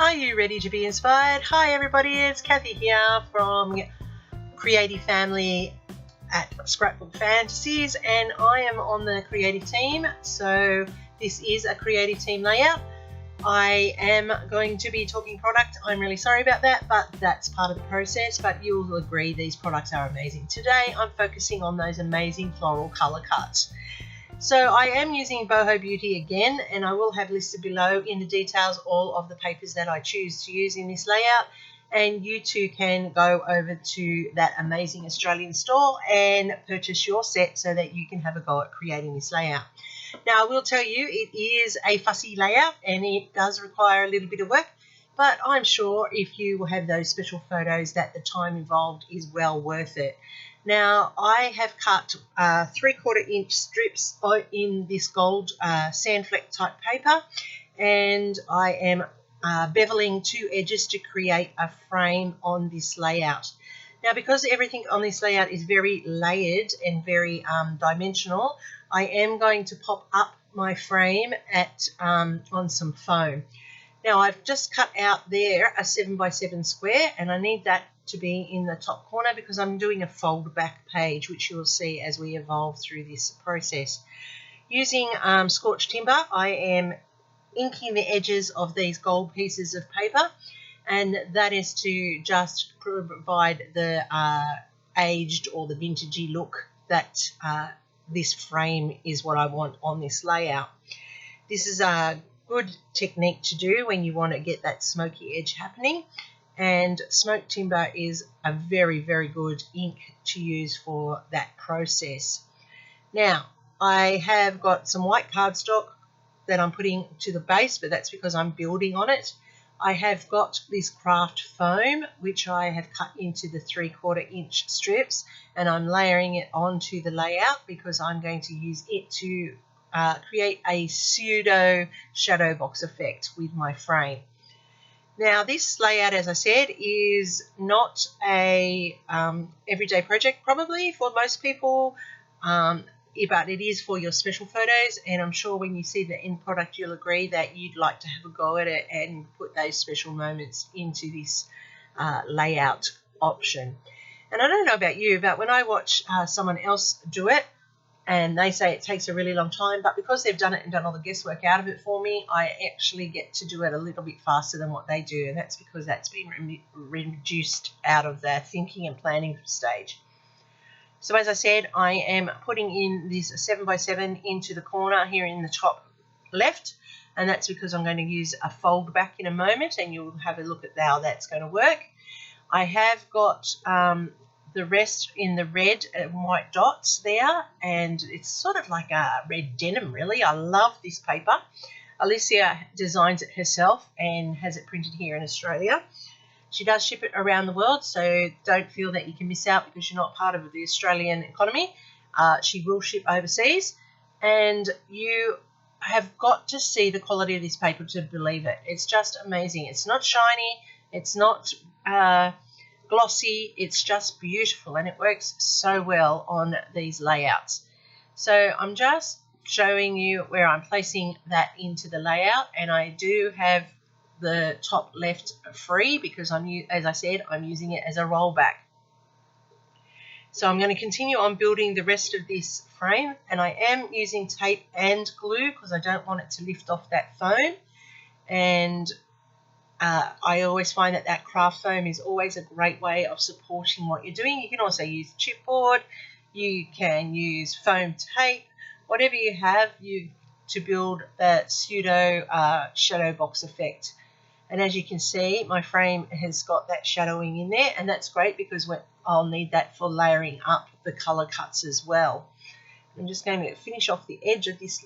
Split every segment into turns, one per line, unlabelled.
Are you ready to be inspired? Hi everybody, it's Kathy here from Creative Family at Scrapbook Fantasies, and I am on the creative team. So this is a creative team layout. I am going to be talking product. I'm really sorry about that, but that's part of the process. But you'll agree these products are amazing. Today I'm focusing on those amazing floral colour cuts. So I am using Boho Beauty again, and I will have listed below in the details all of the papers that I choose to use in this layout, and you too can go over to that amazing Australian store and purchase your set so that you can have a go at creating this layout. Now I will tell you it is a fussy layout and it does require a little bit of work, but I'm sure if you will have those special photos that the time involved is well worth it. Now I have cut 3/4 inch strips in this gold sand fleck type paper, and I am beveling two edges to create a frame on this layout. Now because everything on this layout is very layered and very dimensional, I am going to pop up my frame at on some foam. Now I've just cut out there a 7x7 square, and I need that to be in the top corner because I'm doing a fold back page, which you will see as we evolve through this process. Using scorched timber, I am inking the edges of these gold pieces of paper, and that is to just provide the aged or the vintagey look that this frame is what I want on this layout. This is a good technique to do when you want to get that smoky edge happening, and smoked timber is a very, very good ink to use for that process. Now I have got some white cardstock that I'm putting to the base, but that's because I'm building on it. I have got this craft foam which I have cut into the 3/4 inch strips, and I'm layering it onto the layout because I'm going to use it to create a pseudo shadow box effect with my frame. Now this layout, as I said, is not a everyday project probably for most people, but it is for your special photos, and I'm sure when you see the end product you'll agree that you'd like to have a go at it and put those special moments into this layout option. And I don't know about you, but when I watch someone else do it, and they say it takes a really long time, but because they've done it and done all the guesswork out of it for me, I actually get to do it a little bit faster than what they do, and that's because that's been reduced out of their thinking and planning stage. So as I said, I am putting in this 7x7 into the corner here in the top left, and that's because I'm going to use a fold back in a moment, and you'll have a look at how that's going to work. I have got the rest in the red and white dots there, and it's sort of like a red denim really. I love this paper. Alicia designs it herself and has it printed here in Australia. She does ship it around the world, so don't feel that you can miss out because you're not part of the Australian economy. She will ship overseas, and you have got to see the quality of this paper to believe it. It's just amazing. It's not shiny, it's not glossy, it's just beautiful, and it works so well on these layouts. So I'm just showing you where I'm placing that into the layout, and I do have the top left free because as I said, I'm using it as a rollback. So I'm going to continue on building the rest of this frame, and I am using tape and glue because I don't want it to lift off that foam. And I always find that craft foam is always a great way of supporting what you're doing. You can also use chipboard, you can use foam tape, whatever you have to build that pseudo shadow box effect. And as you can see, my frame has got that shadowing in there, and that's great because I'll need that for layering up the colour cuts as well. I'm just going to finish off the edge of this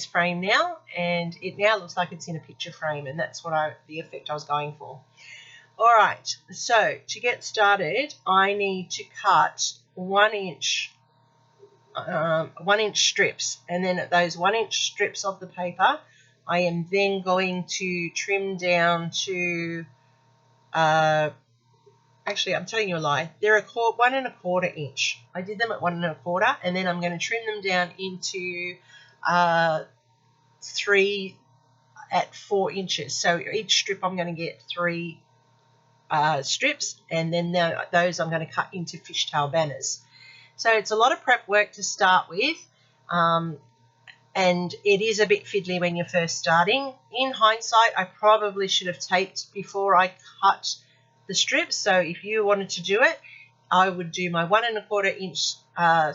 frame now, and it now looks like it's in a picture frame, and that's what the effect I was going for. Alright, so to get started I need to cut 1 inch strips, and then at those 1 inch strips of the paper I am then going to trim down to actually I'm telling you a lie, they're 1 1/4 inch. I did them at 1 1/4, and then I'm going to trim them down into 3 at 4 inches. So each strip I'm going to get 3 strips, and then those I'm going to cut into fishtail banners. So it's a lot of prep work to start with, and it is a bit fiddly when you're first starting. In hindsight, I probably should have taped before I cut the strips. So if you wanted to do it, I would do my 1 1/4 inch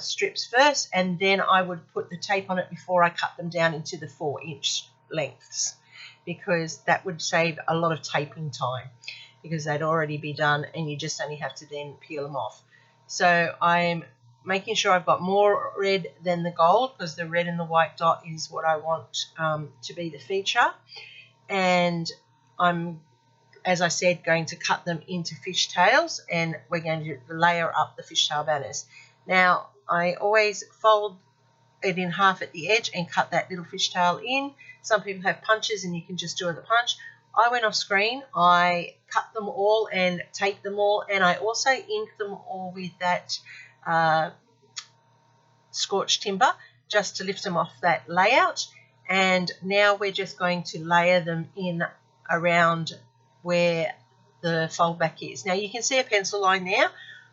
strips first, and then I would put the tape on it before I cut them down into the 4 inch lengths, because that would save a lot of taping time, because they'd already be done and you just only have to then peel them off. So I'm making sure I've got more red than the gold, because the red and the white dot is what I want to be the feature. And I'm, as I said, going to cut them into fishtails, and we're going to layer up the fishtail banners. Now, I always fold it in half at the edge and cut that little fishtail in. Some people have punches and you can just do it with a punch. I went off screen, I cut them all and taped them all, and I also inked them all with that scorched timber just to lift them off that layout. And now we're just going to layer them in around where the fold back is. Now you can see a pencil line there.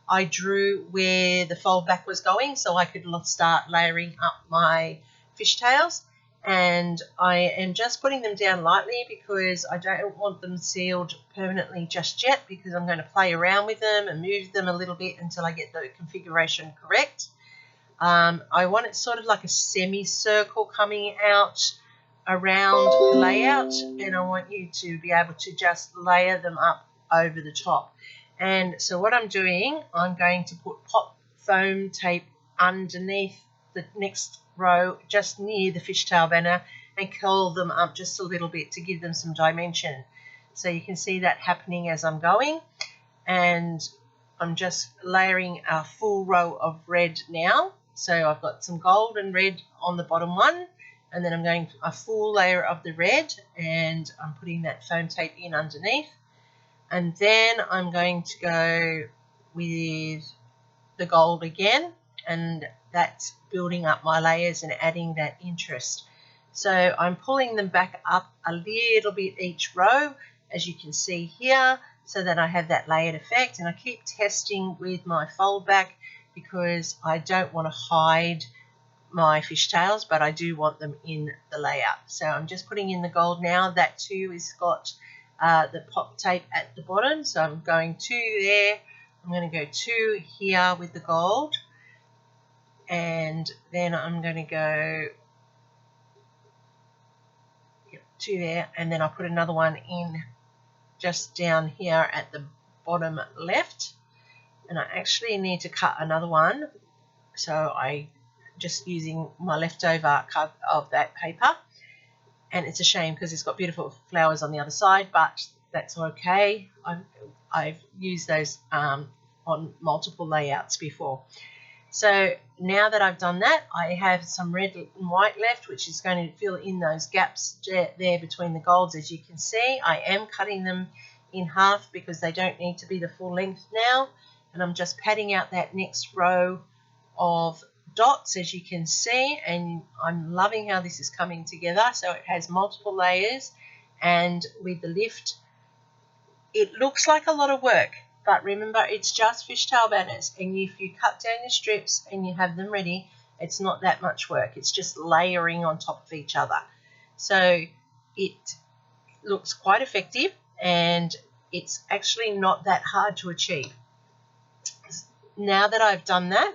I drew where the fold back was going so I could start layering up my fishtails, and I am just putting them down lightly because I don't want them sealed permanently just yet, because I'm going to play around with them and move them a little bit until I get the configuration correct. I want it sort of like a semicircle coming out around the layout, and I want you to be able to just layer them up over the top. And so what I'm doing, I'm going to put pop foam tape underneath the next row just near the fishtail banner and curl them up just a little bit to give them some dimension. So you can see that happening as I'm going, and I'm just layering a full row of red now. So I've got some gold and red on the bottom one, and then I'm going a full layer of the red, and I'm putting that foam tape in underneath. And then I'm going to go with the gold again, and that's building up my layers and adding that interest. So I'm pulling them back up a little bit each row, as you can see here, so that I have that layered effect. And I keep testing with my fold back because I don't want to hide my fishtails, but I do want them in the layout. So I'm just putting in the gold now. That too has got the pop tape at the bottom, so I'm going 2 there, I'm going to go 2 here with the gold, and then I'm going to go 2 there, and then I'll put another one in just down here at the bottom left. And I actually need to cut another one, so I just using my leftover cut of that paper. And it's a shame because it's got beautiful flowers on the other side, but that's okay. I've used those on multiple layouts before. So now that I've done that, I have some red and white left, which is going to fill in those gaps there between the golds. As you can see, I am cutting them in half because they don't need to be the full length now. And I'm just padding out that next row of dots, as you can see, and I'm loving how this is coming together. So it has multiple layers, and with the lift it looks like a lot of work, but remember, it's just fishtail banners, and if you cut down your strips and you have them ready, it's not that much work. It's just layering on top of each other. So it looks quite effective, and it's actually not that hard to achieve. Now that I've done that,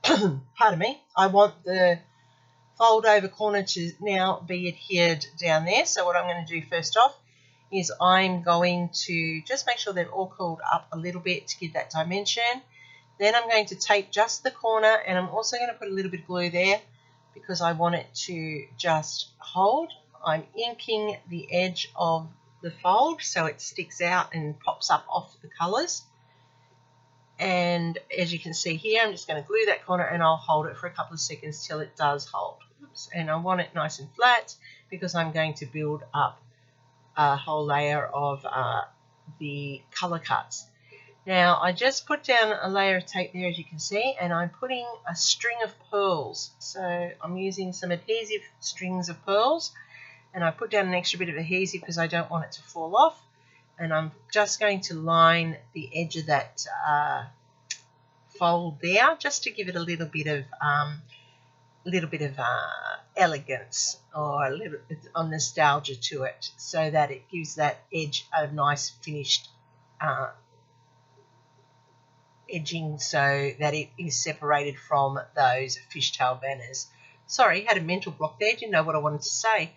pardon me, I want the fold over corner to now be adhered down there. So what I'm going to do first off is I'm going to just make sure they're all curled up a little bit to give that dimension. Then I'm going to tape just the corner, and I'm also going to put a little bit of glue there because I want it to just hold. I'm inking the edge of the fold so it sticks out and pops up off the colours. And as you can see here, I'm just going to glue that corner, and I'll hold it for a couple of seconds till it does hold. Oops. And I want it nice and flat because I'm going to build up a whole layer of the colour cuts. Now I just put down a layer of tape there, as you can see, and I'm putting a string of pearls. So I'm using some adhesive strings of pearls, and I put down an extra bit of adhesive because I don't want it to fall off, and I'm just going to line the edge of that fold there, just to give it a little bit of elegance, or a little bit of nostalgia to it, so that it gives that edge a nice finished edging, so that it is separated from those fishtail banners. Sorry, had a mental block there, didn't know what I wanted to say.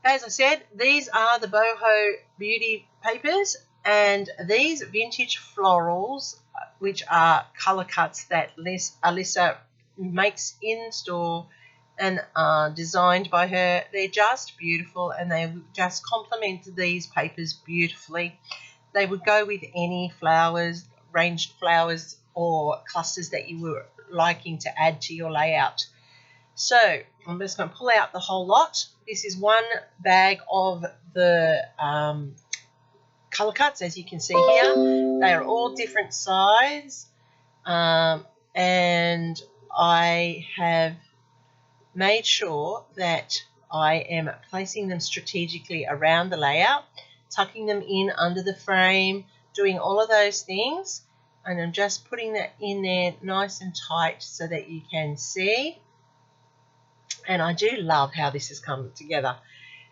As I said, these are the Boho Beauty papers, and these Vintage Florals, which are colour cuts that Alyssa makes in store and are designed by her. They're just beautiful, and they just complement these papers beautifully. They would go with any flowers, ranged flowers or clusters that you were liking to add to your layout. So I'm just going to pull out the whole lot. This is one bag of the colour cuts, as you can see here. They are all different size, and I have made sure that I am placing them strategically around the layout, tucking them in under the frame, doing all of those things, and I'm just putting that in there nice and tight so that you can see. And I do love how this has come together,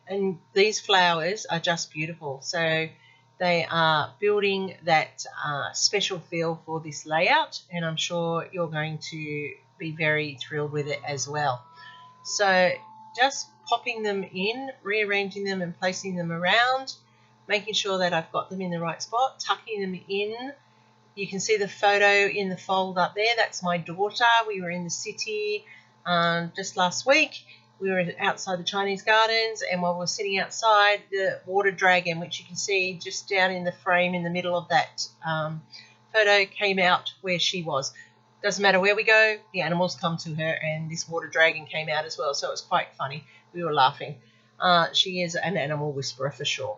and these flowers are just beautiful. So they are building that special feel for this layout, and I'm sure you're going to be very thrilled with it as well. So just popping them in, rearranging them and placing them around, making sure that I've got them in the right spot, tucking them in. You can see the photo in the fold up there. That's my daughter. We were in the city just last week. We were outside the Chinese gardens, and while we were sitting outside, the water dragon, which you can see just down in the frame in the middle of that photo, came out where she was. Doesn't matter where we go, the animals come to her, and this water dragon came out as well, so it was quite funny. We were laughing. She is an animal whisperer for sure.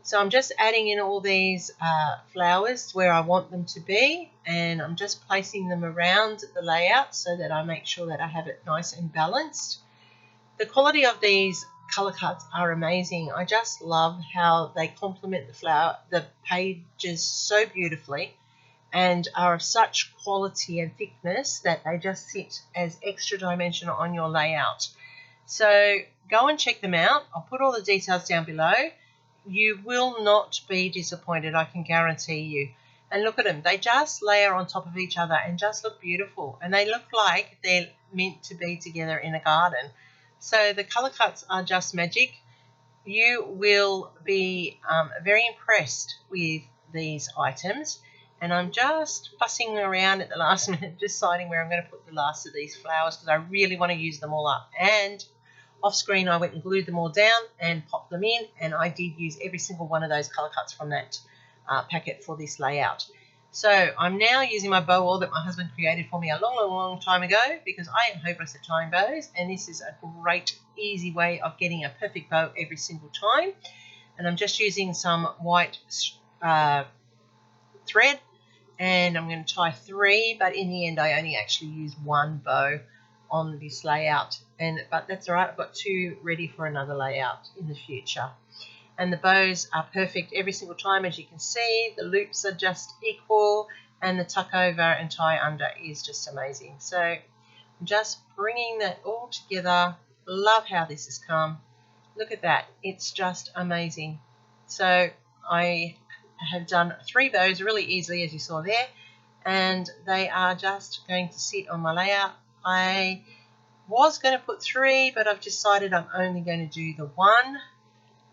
So I'm just adding in all these flowers where I want them to be, and I'm just placing them around the layout so that I make sure that I have it nice and balanced. The quality of these colour cuts are amazing. I just love how they complement the pages so beautifully, and are of such quality and thickness that they just sit as extra dimension on your layout. So go and check them out. I'll put all the details down below. You will not be disappointed, I can guarantee you. And look at them. They just layer on top of each other and just look beautiful. And they look like they're meant to be together in a garden. So the colour cuts are just magic. You will be very impressed with these items. And I'm just fussing around at the last minute, deciding where I'm going to put the last of these flowers, because I really want to use them all up. And off screen, I went and glued them all down and popped them in, and I did use every single one of those colour cuts from that packet for this layout. So I'm now using my bow oil that my husband created for me a long time ago, because I am hopeless at tying bows, and this is a great, easy way of getting a perfect bow every single time. And I'm just using some white thread, and I'm going to tie 3, but in the end I only actually use 1 bow on this layout, but that's all right. I've got 2 ready for another layout in the future. And the bows are perfect every single time, as you can see. The loops are just equal, and the tuck over and tie under is just amazing. So I'm just bringing that all together. Love how this has come. Look at that, it's just amazing. So I have done 3 bows really easily, as you saw there, and they are just going to sit on my layout. I was going to put 3, but I've decided I'm only going to do the 1.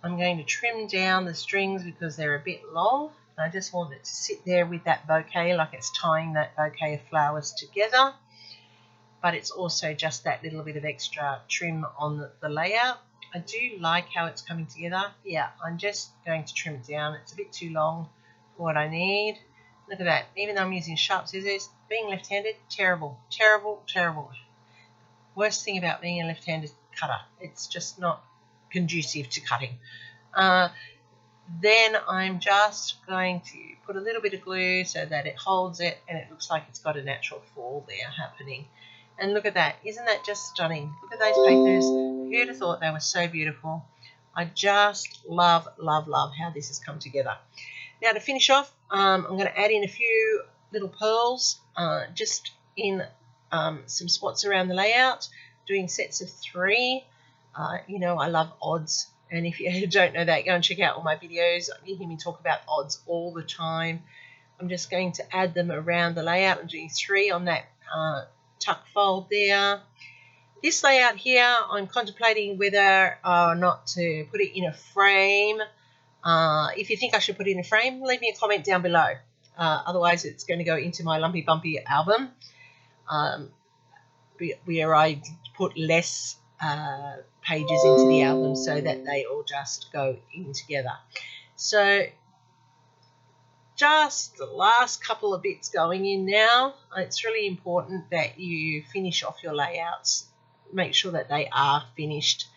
I'm going to trim down the strings because they're a bit long. I just want it to sit there with that bouquet, like it's tying that bouquet of flowers together. But it's also just that little bit of extra trim on the layout. I do like how it's coming together. Yeah, I'm just going to trim it down. It's a bit too long for what I need. Look at that. Even though I'm using sharp scissors, being left-handed, terrible. Worst thing about being a left-handed cutter. It's just not conducive to cutting. Then I'm just going to put a little bit of glue so that it holds it, and it looks like it's got a natural fall there happening. And look at that. Isn't that just stunning? Look at those papers. Who'd have thought they were so beautiful? I just love, love, love how this has come together. Now to finish off, I'm going to add in a few little pearls just in some spots around the layout, doing sets of 3. You know, I love odds, and if you don't know that, go and check out all my videos. You hear me talk about odds all the time. I'm just going to add them around the layout. I'm doing 3 on that tuck fold there. This layout here, I'm contemplating whether or not to put it in a frame. If you think I should put it in a frame, leave me a comment down below. Otherwise, it's going to go into my Lumpy Bumpy album, where I put less pages into the album so that they all just go in together. So just the last couple of bits going in now. It's really important that you finish off your layouts. Make sure that they are finished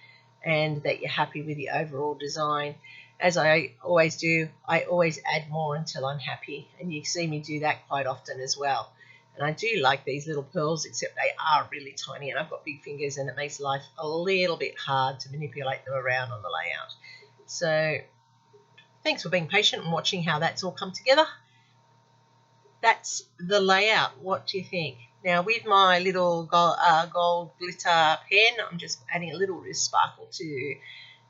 and that you're happy with the overall design. As I always do, I always add more until I'm happy, and you see me do that quite often as well. And I do like these little pearls, except they are really tiny, and I've got big fingers, and it makes life a little bit hard to manipulate them around on the layout. So thanks for being patient and watching how that's all come together. That's the layout. What do you think? Now with my little gold glitter pen, I'm just adding a little bit of sparkle to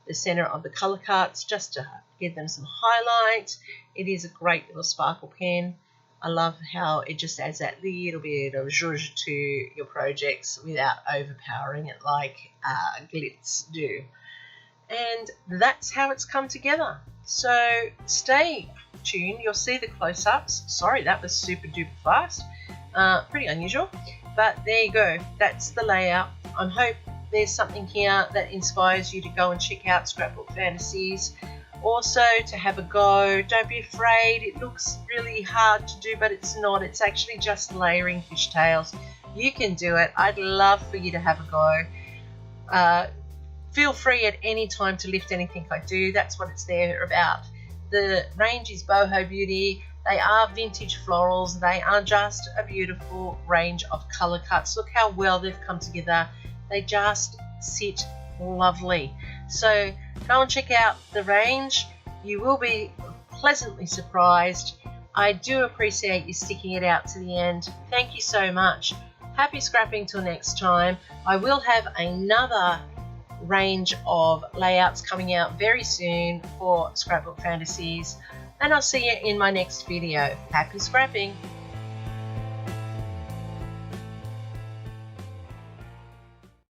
the center of the colour cuts just to give them some highlight. It is a great little sparkle pen. I love how it just adds that little bit of zhuzh to your projects without overpowering it like glitz do. And that's how it's come together. So stay tuned. You'll see the close-ups. Sorry, that was super duper fast. Pretty unusual. But there you go. That's the layout. I hope there's something here that inspires you to go and check out Scrapbook Fantasies. Also to have a go. Don't be afraid. It looks really hard to do, but it's not. It's actually just layering fishtails. You can do it. I'd love for you to have a go. Feel free at any time to lift anything I do. That's what it's there about. The range is Boho Beauty. They are vintage florals. They are just a beautiful range of colour cuts. Look how well they've come together. They just sit lovely. So go and check out the range. You will be pleasantly surprised. I do appreciate you sticking it out to the end. Thank you so much. Happy scrapping till next time. I will have another range of layouts coming out very soon for Scrapbook Fantasies, and I'll see you in my next video. Happy scrapping!